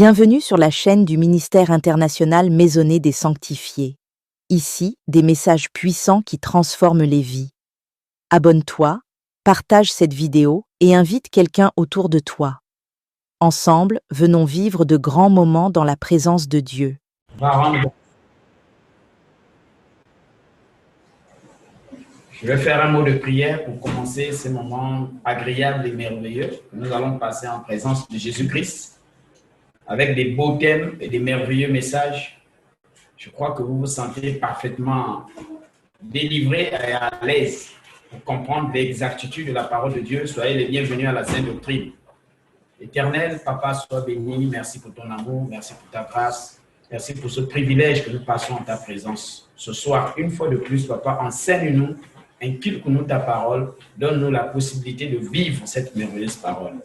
Bienvenue sur la chaîne du ministère international Maisonnée des Sanctifiés. Ici, des messages puissants qui transforment les vies. Abonne-toi, partage cette vidéo et invite quelqu'un autour de toi. Ensemble, venons vivre de grands moments dans la présence de Dieu. Je vais faire un mot de prière pour commencer ces moments agréables et merveilleux. Nous allons passer en présence de Jésus-Christ avec des beaux thèmes et des merveilleux messages. Je crois que vous vous sentez parfaitement délivré et à l'aise pour comprendre l'exactitude de la parole de Dieu. Soyez les bienvenus à la Sainte Doctrine. Éternel, Papa, sois béni. Merci pour ton amour, merci pour ta grâce. Merci pour ce privilège que nous passons en ta présence. Ce soir, une fois de plus, Papa, enseigne-nous, inculque-nous ta parole, donne-nous la possibilité de vivre cette merveilleuse parole.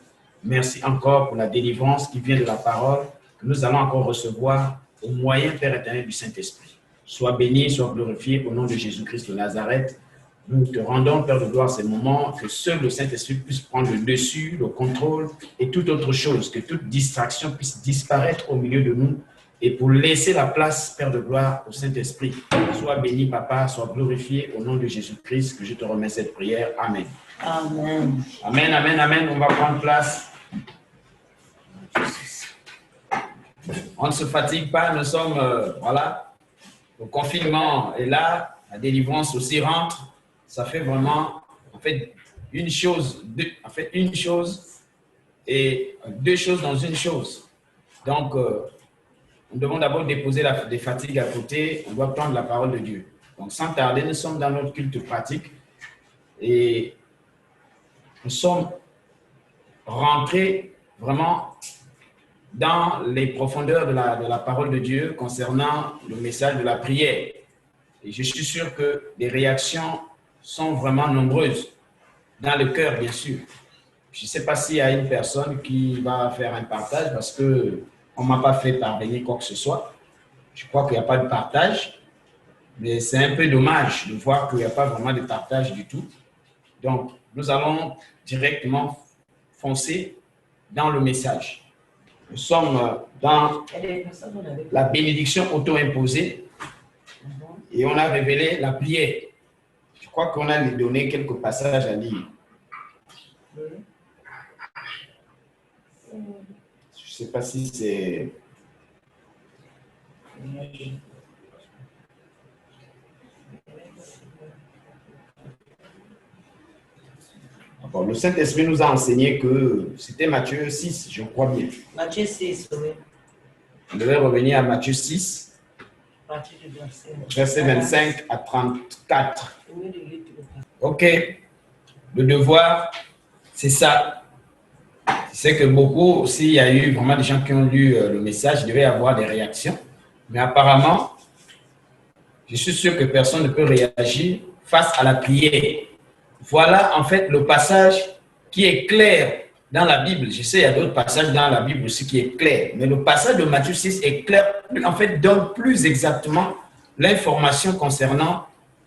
Merci encore pour la délivrance qui vient de la parole que nous allons encore recevoir au moyen, Père éternel, du Saint-Esprit. Sois béni, sois glorifié au nom de Jésus-Christ de Nazareth. Nous te rendons, Père de gloire, ces moments que seul le Saint-Esprit puisse prendre le dessus, le contrôle et toute autre chose, que toute distraction puisse disparaître au milieu de nous et pour laisser la place, Père de gloire, au Saint-Esprit. Sois béni, Papa, sois glorifié au nom de Jésus-Christ, que je te remets cette prière. Amen. Amen. Amen, amen, amen. On va prendre place. On ne se fatigue pas, nous sommes, voilà, le confinement est là, la délivrance aussi rentre. Ça fait vraiment, en fait, une chose et deux choses dans une chose. Donc, nous devons d'abord déposer des fatigues à côté, on doit prendre la parole de Dieu. Donc, sans tarder, nous sommes dans notre culte pratique et nous sommes rentrés vraiment dans les profondeurs de la parole de Dieu concernant le message de la prière. Et je suis sûr que les réactions sont vraiment nombreuses, dans le cœur, bien sûr. Je ne sais pas s'il y a une personne qui va faire un partage parce qu'on ne m'a pas fait parvenir quoi que ce soit. Je crois qu'il n'y a pas de partage, mais c'est un peu dommage de voir qu'il n'y a pas vraiment de partage du tout. Donc, nous allons directement foncer dans le message. Nous sommes dans la bénédiction auto-imposée et on a révélé la prière. Je crois qu'on a donné quelques passages à lire. Je ne sais pas si c'est... Bon, le Saint-Esprit nous a enseigné que c'était Matthieu 6, je crois bien. Matthieu 6, oui. On devait revenir à Matthieu 6, verset 25 à 34. Ok, le devoir, c'est ça. C'est que beaucoup, s'il y a eu vraiment des gens qui ont lu le message, il devait y avoir des réactions. Mais apparemment, je suis sûr que personne ne peut réagir face à la prière. Voilà en fait le passage qui est clair dans la Bible. Je sais, il y a d'autres passages dans la Bible aussi qui est clair. Mais le passage de Matthieu 6 est clair, en fait, donne plus exactement l'information concernant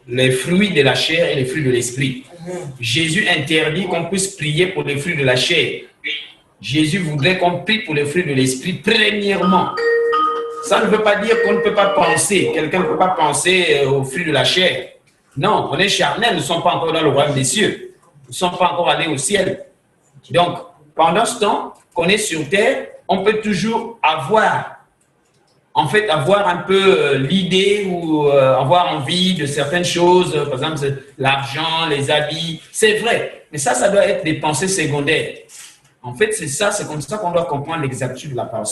les fruits de la chair et les fruits de l'esprit. Jésus interdit qu'on puisse prier pour les fruits de la chair. Jésus voudrait qu'on prie pour les fruits de l'esprit premièrement. Ça ne veut pas dire qu'on ne peut pas penser. Quelqu'un ne peut pas penser aux fruits de la chair. Non, on est charnel, nous ne sommes pas encore dans le royaume des cieux. Nous ne sommes pas encore allés au ciel. Donc, pendant ce temps qu'on est sur terre, on peut toujours avoir un peu l'idée ou avoir envie de certaines choses, par exemple l'argent, les habits, c'est vrai. Mais ça doit être des pensées secondaires. En fait, c'est comme ça qu'on doit comprendre l'exactitude de la parole.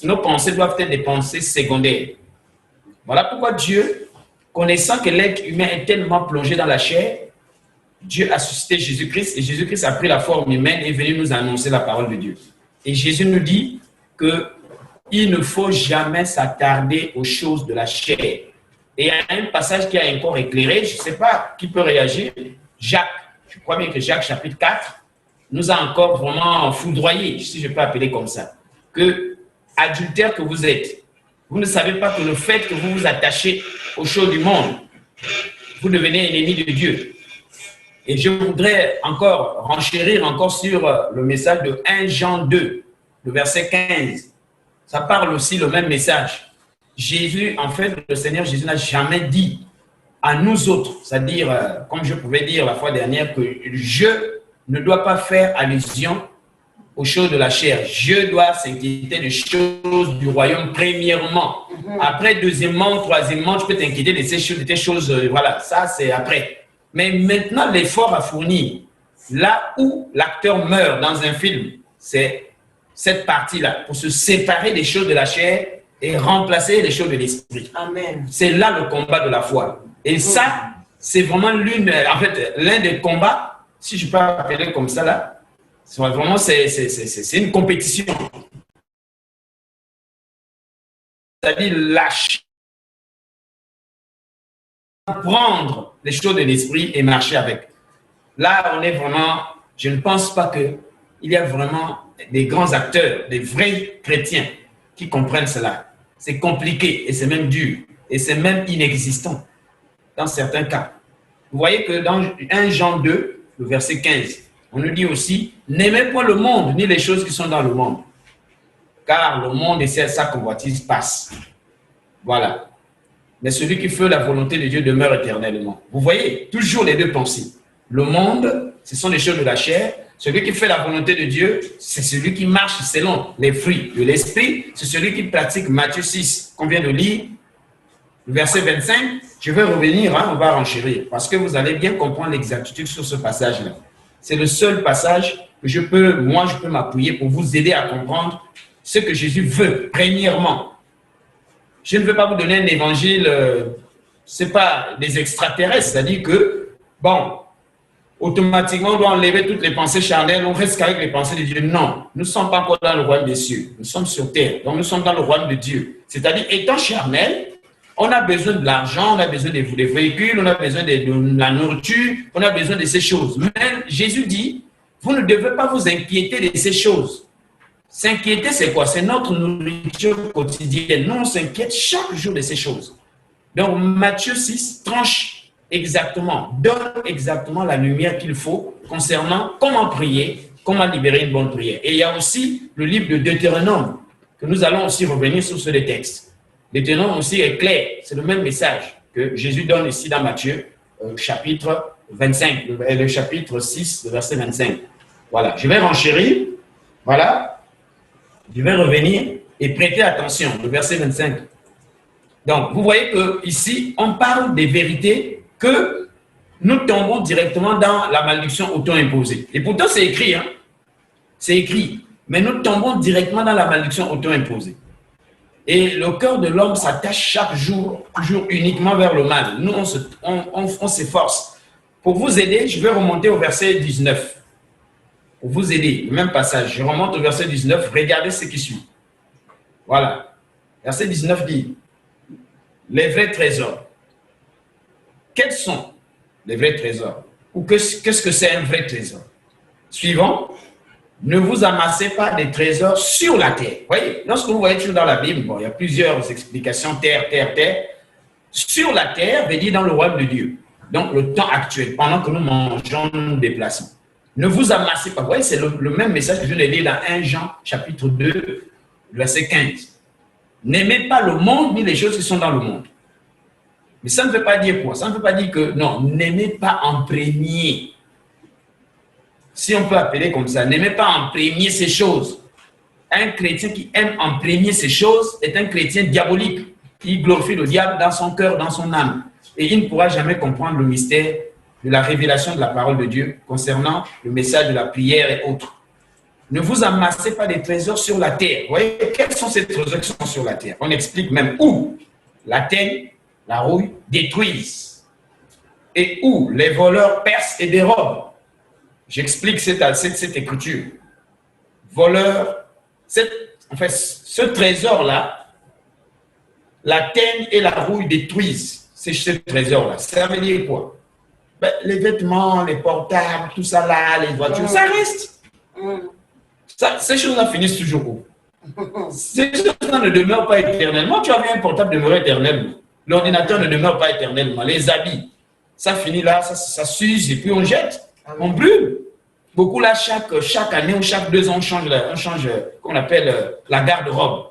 Nos pensées doivent être des pensées secondaires. Voilà pourquoi Dieu, connaissant que l'être humain est tellement plongé dans la chair, Dieu a suscité Jésus-Christ et Jésus-Christ a pris la forme humaine et est venu nous annoncer la parole de Dieu. Et Jésus nous dit qu'il ne faut jamais s'attarder aux choses de la chair. Et il y a un passage qui a encore éclairé, je ne sais pas qui peut réagir, Jacques, je crois bien que Jacques chapitre 4 nous a encore vraiment foudroyé, si je peux appeler comme ça, que adultère que vous êtes, vous ne savez pas que le fait que vous vous attachez aux choses du monde, vous devenez ennemi de Dieu. Et je voudrais encore renchérir encore sur le message de 1 Jean 2. le verset 15, ça parle aussi le même message. Jésus, en fait, le Seigneur Jésus n'a jamais dit à nous autres, c'est-à-dire, comme je pouvais dire la fois dernière, que je ne dois pas faire allusion aux choses de la chair. Je dois s'inquiéter des choses du royaume premièrement. Après, deuxièmement, troisièmement, tu peux t'inquiéter de ces choses, voilà, ça c'est après. Mais maintenant, l'effort à fournir, là où l'acteur meurt dans un film, c'est cette partie-là, pour se séparer des choses de la chair et remplacer les choses de l'esprit. Amen. C'est là le combat de la foi. Et ça, c'est vraiment l'un des combats, si je peux appeler comme ça là, vraiment, c'est une compétition. C'est-à-dire lâcher, prendre les choses de l'esprit et marcher avec. Là, on est vraiment, je ne pense pas qu'il y a vraiment des grands acteurs, des vrais chrétiens qui comprennent cela. C'est compliqué et c'est même dur et c'est même inexistant dans certains cas. Vous voyez que dans 1 Jean 2, le verset 15, on nous dit aussi, n'aimez pas le monde ni les choses qui sont dans le monde, car le monde et sa convoitise passent. Voilà. Mais celui qui fait la volonté de Dieu demeure éternellement. Vous voyez, toujours les deux pensées. Le monde, ce sont les choses de la chair. Celui qui fait la volonté de Dieu, c'est celui qui marche selon les fruits de l'esprit. C'est celui qui pratique Matthieu 6, qu'on vient de lire, le verset 25. Je vais revenir, on va renchérir, parce que vous allez bien comprendre l'exactitude sur ce passage-là. C'est le seul passage que moi, je peux m'appuyer pour vous aider à comprendre ce que Jésus veut, premièrement. Je ne veux pas vous donner un évangile, ce n'est pas des extraterrestres, c'est-à-dire que, bon, automatiquement, on doit enlever toutes les pensées charnelles, on reste qu'avec les pensées de Dieu. Non, nous ne sommes pas encore dans le royaume des cieux, nous sommes sur terre, donc nous sommes dans le royaume de Dieu. C'est-à-dire, étant charnel, on a besoin de l'argent, on a besoin des véhicules, on a besoin de la nourriture, on a besoin de ces choses. Mais Jésus dit, vous ne devez pas vous inquiéter de ces choses. S'inquiéter, c'est quoi? C'est notre nourriture quotidienne. Nous, on s'inquiète chaque jour de ces choses. Donc, Matthieu 6 tranche exactement, donne exactement la lumière qu'il faut concernant comment prier, comment libérer une bonne prière. Et il y a aussi le livre de Deutéronome, que nous allons aussi revenir sur ce texte. Deutéronome aussi est clair, c'est le même message que Jésus donne ici dans Matthieu, chapitre 25, le chapitre 6, le verset 25. Voilà, je vais renchérir, voilà. Je vais revenir et prêter attention, le verset 25. Donc, vous voyez qu'ici, on parle des vérités que nous tombons directement dans la malédiction auto-imposée. Et pourtant, c'est écrit, hein? C'est écrit. Mais nous tombons directement dans la malédiction auto-imposée. Et le cœur de l'homme s'attache chaque jour, toujours uniquement vers le mal. Nous, on s'efforce. Pour vous aider, je vais remonter au verset 19. Pour vous aider, le même passage, je remonte au verset 19, regardez ce qui suit. Voilà. Verset 19 dit, les vrais trésors. Quels sont les vrais trésors? Ou qu'est-ce que c'est un vrai trésor? Suivant, ne vous amassez pas des trésors sur la terre. Vous voyez, lorsque vous voyez toujours dans la Bible, bon, il y a plusieurs explications, terre, terre, terre. Sur la terre veut dire dans le royaume de Dieu. Donc le temps actuel, pendant que nous mangeons, nous nous déplaçons. Ne vous amassez pas. Vous voyez, c'est le même message que je l'ai lu dans 1 Jean, chapitre 2, verset 15. N'aimez pas le monde ni les choses qui sont dans le monde. Mais ça ne veut pas dire quoi? Ça ne veut pas dire que, non, n'aimez pas en premier. Si on peut appeler comme ça, n'aimez pas en premier ces choses. Un chrétien qui aime en premier ces choses est un chrétien diabolique. Il glorifie le diable dans son cœur, dans son âme. Et il ne pourra jamais comprendre le mystère de la révélation de la parole de Dieu concernant le message de la prière et autres. Ne vous amassez pas des trésors sur la terre. Vous voyez, quels sont ces trésors qui sont sur la terre? On explique même où la teigne, la rouille détruisent et où les voleurs percent et dérobent. J'explique cette écriture. Voleur, en fait, ce trésor-là, la teigne et la rouille détruisent ce trésor-là. Ça veut dire quoi? Ben, les vêtements, les portables, tout ça là, les voitures, ça reste. Ces choses-là finissent toujours où? Ces choses-là ne demeurent pas éternellement. Tu as vu un portable demeurer éternellement. L'ordinateur ne demeure pas éternellement. Les habits, ça finit là, ça s'use et puis on jette, on brûle. Beaucoup là, chaque année ou chaque 2 ans, on change qu'on appelle la garde-robe.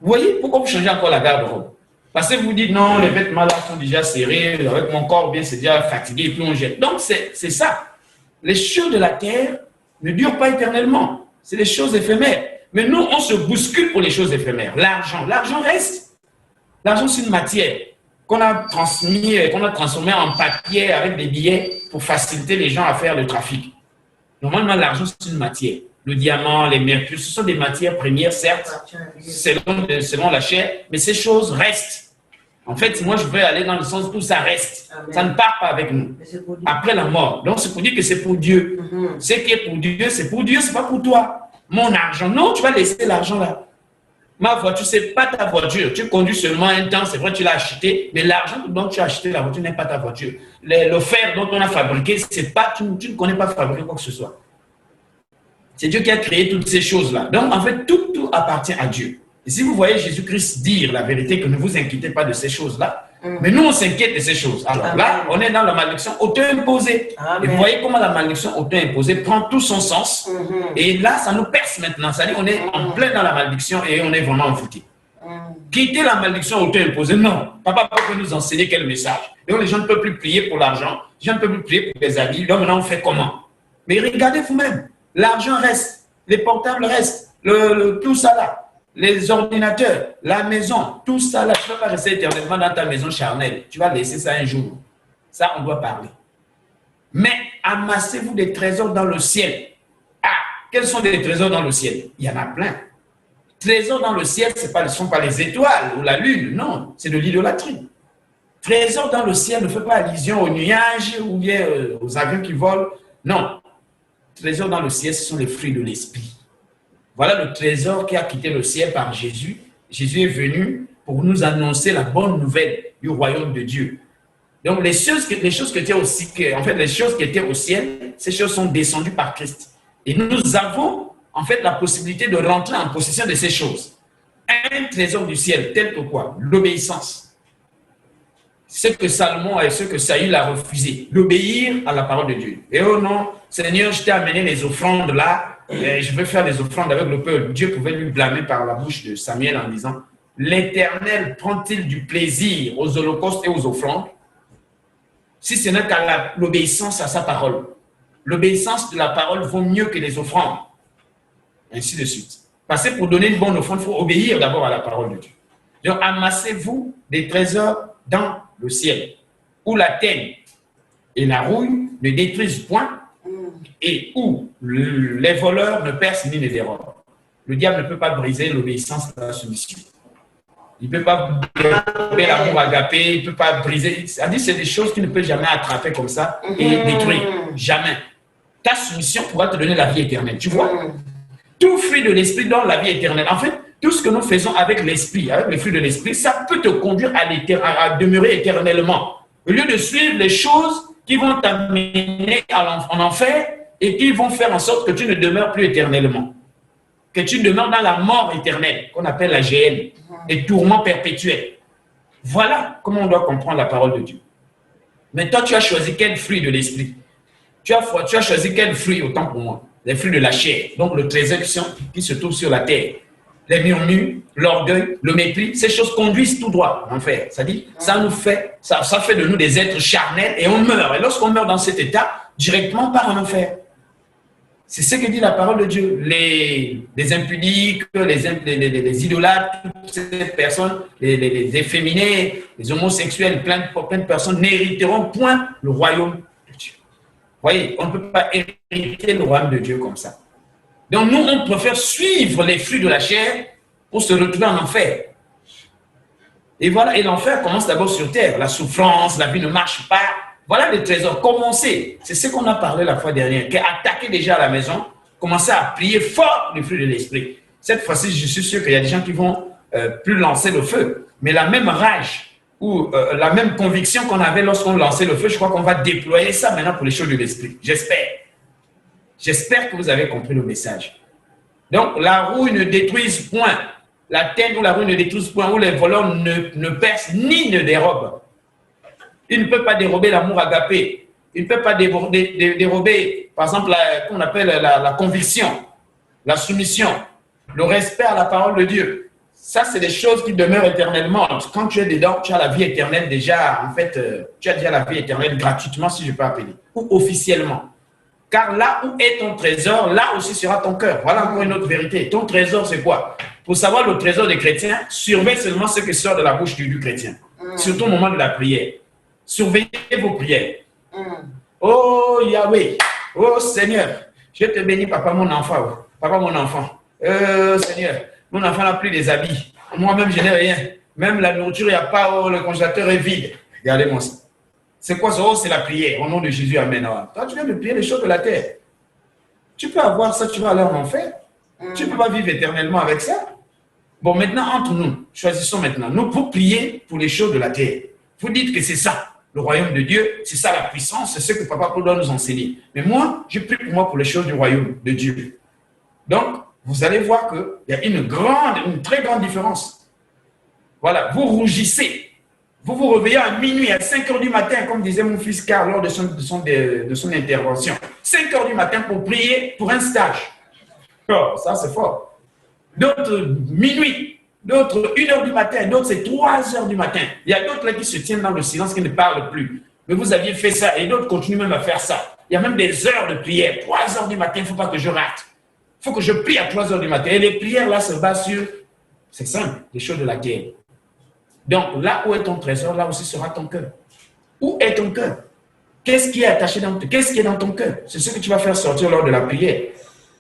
Vous voyez, pourquoi vous changez encore la garde-robe? Parce que vous dites, non, les vêtements là sont déjà serrés, avec mon corps bien, c'est déjà fatigué, et puis on jette. Donc, c'est ça. Les choses de la terre ne durent pas éternellement. C'est des choses éphémères. Mais nous, on se bouscule pour les choses éphémères. L'argent reste. L'argent, c'est une matière qu'on a transformée en papier avec des billets pour faciliter les gens à faire le trafic. Normalement, l'argent, c'est une matière. Le diamant, les mercures, ce sont des matières premières, certes, selon la chair, mais ces choses restent. En fait, moi, je veux aller dans le sens où ça reste. Amen. Ça ne part pas avec nous. Après la mort. Donc, c'est pour dire que c'est pour Dieu. Ce qui est pour Dieu, c'est pas pour toi. Mon argent, non, tu vas laisser l'argent là. Ma voiture, ce n'est pas ta voiture. Tu conduis seulement un temps, c'est vrai, tu l'as acheté, mais l'argent dont tu as acheté la voiture n'est pas ta voiture. Le fer dont on a fabriqué, c'est pas, tu ne connais pas fabriquer quoi que ce soit. C'est Dieu qui a créé toutes ces choses-là. Donc, en fait, tout appartient à Dieu. Et si vous voyez Jésus-Christ dire la vérité, que ne vous inquiétez pas de ces choses-là, mais nous, on s'inquiète de ces choses. Alors là, on est dans la malédiction auto-imposée. Et vous voyez comment la malédiction auto-imposée prend tout son sens. Et là, ça nous perce maintenant. C'est-à-dire qu'on est en plein dans la malédiction et on est vraiment envoûté. Quitter la malédiction auto-imposée, non. Papa peut nous enseigner quel message. Donc, les gens ne peuvent plus prier pour l'argent. Les gens ne peuvent plus prier pour les habits. Donc, maintenant, on fait comment? Mais regardez vous-même. L'argent reste. Les portables restent. Tout ça là. Les ordinateurs, la maison, tout ça là, tu ne vas pas rester éternellement dans ta maison charnelle. Tu vas laisser ça un jour. Ça, on doit parler. Mais amassez-vous des trésors dans le ciel. Ah, quels sont les trésors dans le ciel? Il y en a plein. Trésors dans le ciel, ce ne sont pas les étoiles ou la lune, non, c'est de l'idolâtrie. Trésors dans le ciel ne fait pas allusion aux nuages ou bien aux avions qui volent. Non. Trésors dans le ciel, ce sont les fruits de l'esprit. Voilà le trésor qui a quitté le ciel par Jésus. Jésus est venu pour nous annoncer la bonne nouvelle du royaume de Dieu. Donc, les choses qui étaient au ciel, ces choses sont descendues par Christ. Et nous avons, en fait, la possibilité de rentrer en possession de ces choses. Un trésor du ciel, tel que quoi? L'obéissance. Ce que Salomon et ce que Saül a refusé, d'obéir à la parole de Dieu. Et oh non, Seigneur, je t'ai amené les offrandes là, et je veux faire des offrandes avec le peuple. Dieu pouvait lui blâmer par la bouche de Samuel en disant, l'Éternel prend-il du plaisir aux holocaustes et aux offrandes, si ce n'est qu'à l'obéissance à sa parole. L'obéissance de la parole vaut mieux que les offrandes. Ainsi de suite. Parce que pour donner une bonne offrande, il faut obéir d'abord à la parole de Dieu. Donc, amassez-vous des trésors dans le ciel, où la teigne et la rouille ne détruisent point, et où les voleurs ne percent ni ne dérobent. Le diable ne peut pas briser l'obéissance à la soumission. Il ne peut pas briser l'amour agapé, il ne peut pas briser. C'est-à-dire c'est des choses qu'il ne peut jamais attraper comme ça et détruire. Jamais. Ta soumission pourra te donner la vie éternelle. Tu vois? Tout fruit de l'esprit donne la vie éternelle. En fait, tout ce que nous faisons avec l'esprit, avec le fruit de l'esprit, ça peut te conduire à demeurer éternellement. Au lieu de suivre les choses qui vont t'amener en enfer et qui vont faire en sorte que tu ne demeures plus éternellement. Que tu demeures dans la mort éternelle, qu'on appelle la géhenne, et tourment perpétuel. Voilà comment on doit comprendre la parole de Dieu. Mais toi, tu as choisi quel fruit de l'esprit? Tu as choisi quel fruit, autant pour moi? Les fruits de la chair, donc le trésor qui se trouve sur la terre. Les murmures, l'orgueil, le mépris, ces choses conduisent tout droit en enfer. C'est-à-dire, ça fait de nous des êtres charnels et on meurt. Et lorsqu'on meurt dans cet état, directement on part en enfer. C'est ce que dit la parole de Dieu. Les impudiques, les idolâtres, toutes ces personnes, les efféminés, les homosexuels, plein de personnes n'hériteront point le royaume de Dieu. Vous voyez, on ne peut pas hériter le royaume de Dieu comme ça. Donc nous, on préfère suivre les fruits de la chair pour se retrouver en enfer. Et voilà, et l'enfer commence d'abord sur terre. La souffrance, la vie ne marche pas. Voilà les trésors. Commencez. C'est ce qu'on a parlé la fois dernière. Attaquez déjà à la maison. Commencez à prier fort les fruits de l'esprit. Cette fois-ci, je suis sûr qu'il y a des gens qui vont plus lancer le feu. Mais la même rage ou la même conviction qu'on avait lorsqu'on lançait le feu, je crois qu'on va déployer ça maintenant pour les choses de l'esprit. J'espère. J'espère que vous avez compris le message. Donc, la rouille ne détruise point. La teigne ou la rouille ne détruise point, où les voleurs ne percent ni ne dérobent. Ils ne peuvent pas dérober l'amour agapé. Il ne peut pas dérober, par exemple, qu'on appelle la conviction, la soumission, le respect à la parole de Dieu. Ça, c'est des choses qui demeurent éternellement. Quand tu es dedans, tu as la vie éternelle déjà. En fait, tu as déjà la vie éternelle gratuitement, si je peux appeler, ou officiellement. Car là où est ton trésor, là aussi sera ton cœur. Voilà encore une autre vérité. Ton trésor, c'est quoi? Pour savoir le trésor des chrétiens, surveille seulement ce qui sort de la bouche du chrétien. Surtout au moment de la prière. Surveillez vos prières. Oh Yahweh, oh Seigneur, je te bénis, papa, mon enfant. Papa, mon enfant. Seigneur, mon enfant n'a plus des habits. Moi-même, je n'ai rien. Même la nourriture, il n'y a pas. Oh, le congélateur est vide. Regardez-moi ça. C'est quoi ça? Oh, c'est la prière. Au nom de Jésus, amen. Toi, tu viens de prier les choses de la terre. Tu peux avoir ça, tu vas aller en enfer. Tu ne peux pas vivre éternellement avec ça. Bon, maintenant, entre nous, choisissons maintenant. Nous, pour prier pour les choses de la terre. Vous dites que c'est ça, le royaume de Dieu, c'est ça la puissance, c'est ce que Papa Paul doit nous enseigner. Mais moi, je prie pour moi pour les choses du royaume de Dieu. Donc, vous allez voir qu'il y a une très grande différence. Voilà, vous rougissez. Vous vous réveillez à minuit, à 5 h du matin, comme disait mon fils Carl lors de son intervention. 5 h du matin pour prier pour un stage. Oh, ça, c'est fort. D'autres, minuit. D'autres, 1 h du matin. D'autres, c'est 3 h du matin. Il y a d'autres là qui se tiennent dans le silence, qui ne parlent plus. Mais vous aviez fait ça et d'autres continuent même à faire ça. Il y a même des heures de prière. 3 h du matin, il ne faut pas que je rate. Il faut que je prie à 3 h du matin. Et les prières là se basent sur, c'est simple, les choses de la guerre. Donc, là où est ton trésor, là aussi sera ton cœur. Où est ton cœur? Qu'est-ce qui est attaché dans ton cœur? Qu'est-ce qui est dans ton cœur? C'est ce que tu vas faire sortir lors de la prière.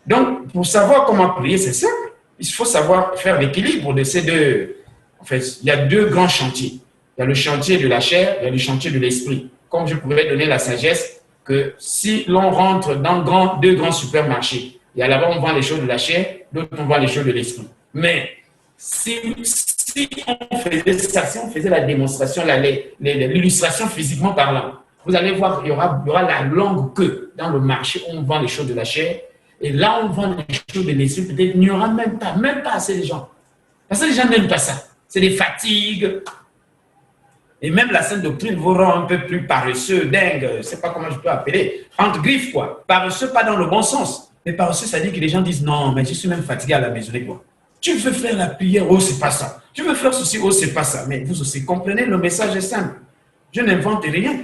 Donc, pour savoir comment prier, c'est simple. Il faut savoir faire l'équilibre de ces deux. En fait, il y a deux grands chantiers. Il y a le chantier de la chair, il y a le chantier de l'esprit. Comme je pourrais donner la sagesse que si l'on rentre dans deux grands supermarchés, il y a là-bas on vend les choses de la chair, d'autres on vend les choses de l'esprit. Mais si on faisait ça, si on faisait la démonstration, l'illustration physiquement parlant, vous allez voir qu'il y aura la longue queue dans le marché où on vend les choses de la chair. Et là, on vend les choses de l'esprit, peut-être il n'y aura même pas assez de gens. Parce que les gens n'aiment pas ça. C'est des fatigues. Et même la sainte doctrine vous rend un peu plus paresseux, dingue, je ne sais pas comment je peux appeler, entre griffes, quoi. Paresseux, pas dans le bon sens. Mais paresseux, ça dit que les gens disent non, mais je suis même fatigué à la maison, quoi. Tu veux faire la prière, oh, c'est pas ça. Tu veux faire ceci, oh, c'est pas ça. Mais vous aussi comprenez, le message est simple. Je n'invente rien.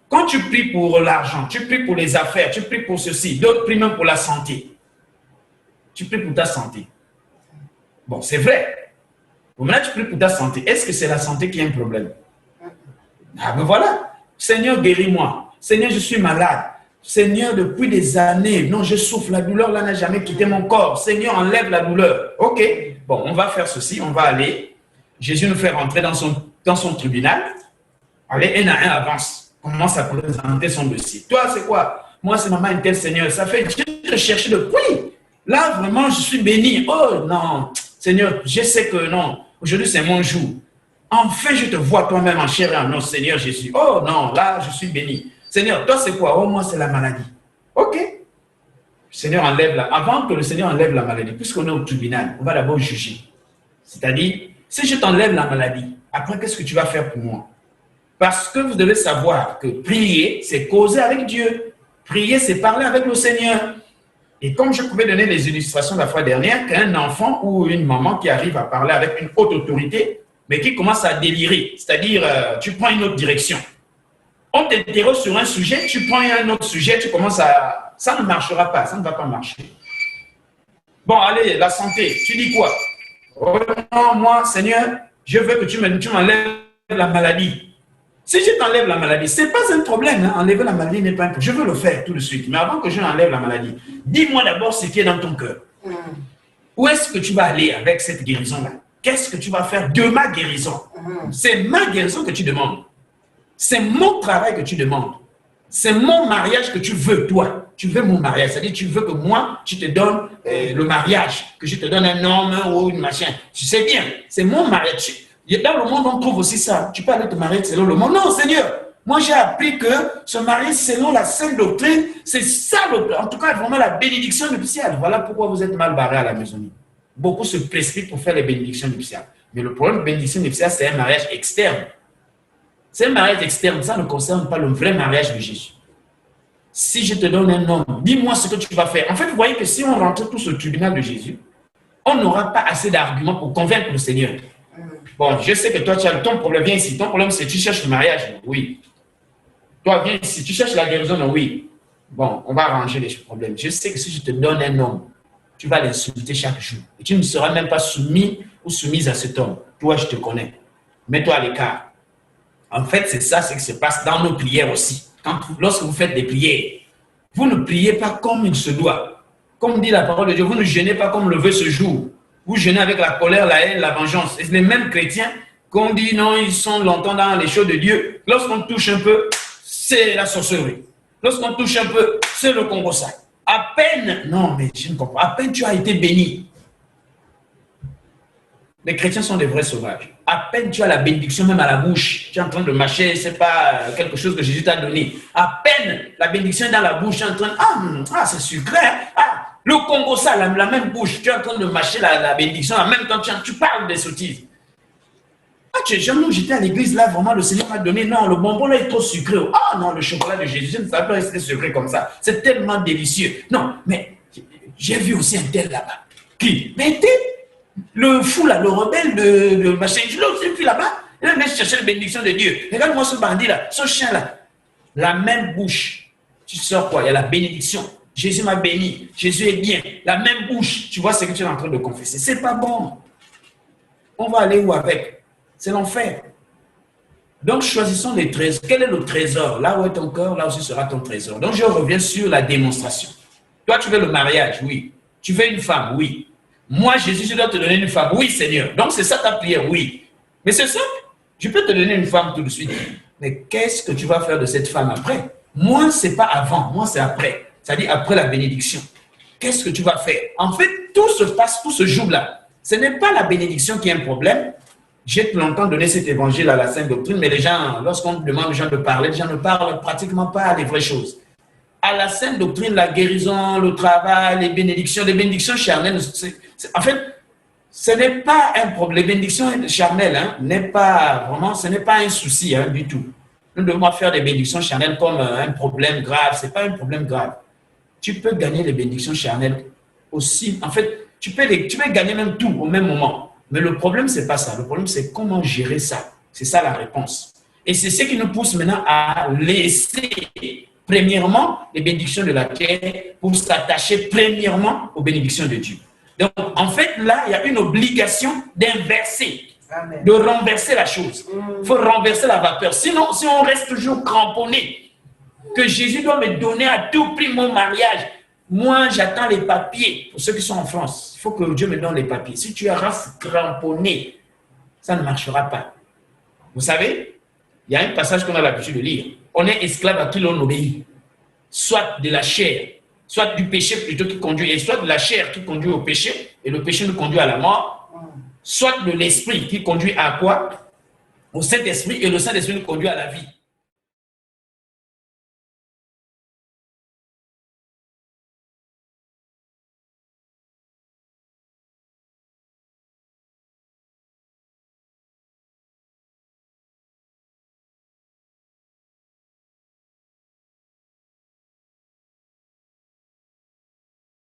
Quand tu pries pour l'argent, tu pries pour les affaires, tu pries pour ceci, d'autres prient même pour la santé. Tu pries pour ta santé. Bon, c'est vrai. Bon, maintenant, tu pries pour ta santé. Est-ce que c'est la santé qui a un problème? Ah ben voilà. Seigneur, guéris-moi. Seigneur, je suis malade. Seigneur, depuis des années, non, je souffre. La douleur là n'a jamais quitté mon corps. Seigneur, enlève la douleur. Ok. Bon, on va faire ceci. On va aller. Jésus nous fait rentrer dans son tribunal. Allez, un à un, avance. Commence à présenter son dossier. Toi, c'est quoi? Moi, c'est maman, un tel Seigneur. Ça fait je te chercher depuis. Là, vraiment, je suis béni. Oh non, Seigneur, je sais que non. Aujourd'hui, c'est mon jour. Enfin, je te vois toi-même en chair et en os, Seigneur Jésus. Oh non, là, je suis béni. Seigneur, toi, c'est quoi? Oh, moi, c'est la maladie. Ok. Seigneur, avant que le Seigneur enlève la maladie, puisqu'on est au tribunal, on va d'abord juger. C'est-à-dire, si je t'enlève la maladie, après, qu'est-ce que tu vas faire pour moi? Parce que vous devez savoir que prier, c'est causer avec Dieu. Prier, c'est parler avec le Seigneur. Et comme je pouvais donner les illustrations la fois dernière, qu'un enfant ou une maman qui arrive à parler avec une haute autorité, mais qui commence à délirer, c'est-à-dire tu prends une autre direction. On t'interroge sur un sujet, tu prends un autre sujet, tu commences à... Ça ne marchera pas, ça ne va pas marcher. Bon, allez, la santé, tu dis quoi? Oh non, moi, Seigneur, je veux que tu m'enlèves la maladie. Si je t'enlève la maladie, ce n'est pas un problème. Hein. Enlever la maladie n'est pas un problème. Je veux le faire tout de suite. Mais avant que je n'enlève la maladie, dis-moi d'abord ce qui est dans ton cœur. Où est-ce que tu vas aller avec cette guérison-là? Qu'est-ce que tu vas faire de ma guérison? C'est ma guérison que tu demandes. C'est mon travail que tu demandes. C'est mon mariage que tu veux, toi. Tu veux mon mariage. C'est-à-dire tu veux que moi, tu te donnes le mariage. Que je te donne un homme ou une machin. Tu sais bien, c'est mon mariage. Dans le monde, on trouve aussi ça. Tu peux aller te marier selon le monde. Non, Seigneur, moi j'ai appris que se marier selon la sainte doctrine, c'est ça, en tout cas, vraiment la bénédiction nuptiale. Voilà pourquoi vous êtes mal barré à la maison. Beaucoup se précipitent pour faire les bénédictions nuptiales. Mais le problème de bénédiction nuptiale, c'est un mariage externe. C'est un mariage externe, ça ne concerne pas le vrai mariage de Jésus. Si je te donne un homme, dis-moi ce que tu vas faire. En fait, vous voyez que si on rentre tous au tribunal de Jésus, on n'aura pas assez d'arguments pour convaincre le Seigneur. Bon, je sais que toi, tu as ton problème, viens ici. Ton problème, c'est que tu cherches le mariage. Oui. Toi, viens ici. Tu cherches la guérison. Oui. Bon, on va arranger les problèmes. Je sais que si je te donne un homme, tu vas l'insulter chaque jour. Et tu ne seras même pas soumis ou soumise à cet homme. Toi, je te connais. Mets-toi à l'écart. En fait, c'est ça, ce qui se passe dans nos prières aussi. Lorsque vous faites des prières, vous ne priez pas comme il se doit. Comme dit la parole de Dieu, vous ne jeûnez pas comme le veut ce jour. Vous jeûnez avec la colère, la haine, la vengeance. Et les mêmes chrétiens qu'on dit non, ils sont longtemps dans les choses de Dieu. Lorsqu'on touche un peu, c'est la sorcellerie. Lorsqu'on touche un peu, c'est le Congo-Saï. À peine, non, mais je ne comprends pas. À peine tu as été béni. Les chrétiens sont des vrais sauvages. À peine tu as la bénédiction même à la bouche. Tu es en train de mâcher, ce n'est pas quelque chose que Jésus t'a donné. À peine la bénédiction est dans la bouche, tu es en train de... Ah, c'est sucré. Ah, le Congo, ça, la même bouche. Tu es en train de mâcher la bénédiction. En même temps, tu parles des sottises. Ah, j'étais à l'église, là, vraiment, le Seigneur m'a donné. Non, le bonbon, là, est trop sucré. Ah, non, le chocolat de Jésus, je ne savais pas rester sucré comme ça. C'est tellement délicieux. Non, mais j'ai vu aussi un tel là-bas. Qui? Mais le fou là, le rebelle, le machin, je l'ai aussi vu là-bas. Il vient chercher la bénédiction de Dieu. Regarde-moi ce bandit là, ce chien là. La même bouche. Tu sors quoi? Il y a la bénédiction. Jésus m'a béni. Jésus est bien. La même bouche. Tu vois ce que tu es en train de confesser. C'est pas bon. On va aller où avec? C'est l'enfer. Donc choisissons les trésors. Quel est le trésor? Là où est ton cœur, là aussi sera ton trésor. Donc je reviens sur la démonstration. Toi, tu veux le mariage? Oui. Tu veux une femme? Oui. Moi, Jésus, je dois te donner une femme. Oui, Seigneur. Donc, c'est ça ta prière. Oui. Mais c'est simple. Je peux te donner une femme tout de suite. Mais qu'est-ce que tu vas faire de cette femme après? Moi, ce n'est pas avant. Moi, c'est après. C'est-à-dire après la bénédiction. Qu'est-ce que tu vas faire? En fait, tout se passe, tout se joue là. Ce n'est pas la bénédiction qui est un problème. J'ai longtemps donné cet évangile à la Sainte Doctrine, mais les gens, lorsqu'on demande aux gens de parler, les gens ne parlent pratiquement pas des vraies choses. À la Sainte Doctrine, la guérison, le travail, les bénédictions charnelles, en fait, ce n'est pas un problème. Les bénédictions charnelles, n'est pas vraiment, ce n'est pas un souci du tout. Nous devons faire des bénédictions charnelles comme un problème grave. Ce n'est pas un problème grave. Tu peux gagner les bénédictions charnelles aussi. En fait, tu peux gagner même tout au même moment. Mais le problème, ce n'est pas ça. Le problème, c'est comment gérer ça. C'est ça la réponse. Et c'est ce qui nous pousse maintenant à laisser premièrement les bénédictions de la terre pour s'attacher premièrement aux bénédictions de Dieu. Donc, en fait, là, il y a une obligation d'inverser, de renverser la chose. Il faut renverser la vapeur. Sinon, si on reste toujours cramponné, que Jésus doit me donner à tout prix mon mariage, moi, j'attends les papiers. Pour ceux qui sont en France, il faut que Dieu me donne les papiers. Si tu restes cramponné, ça ne marchera pas. Vous savez, il y a un passage qu'on a l'habitude de lire. On est esclave à qui l'on obéit. Soit de la chair, soit du péché plutôt qui conduit, et soit de la chair qui conduit au péché, et le péché nous conduit à la mort, soit de l'esprit qui conduit à quoi? Au Saint-Esprit, et le Saint-Esprit nous conduit à la vie.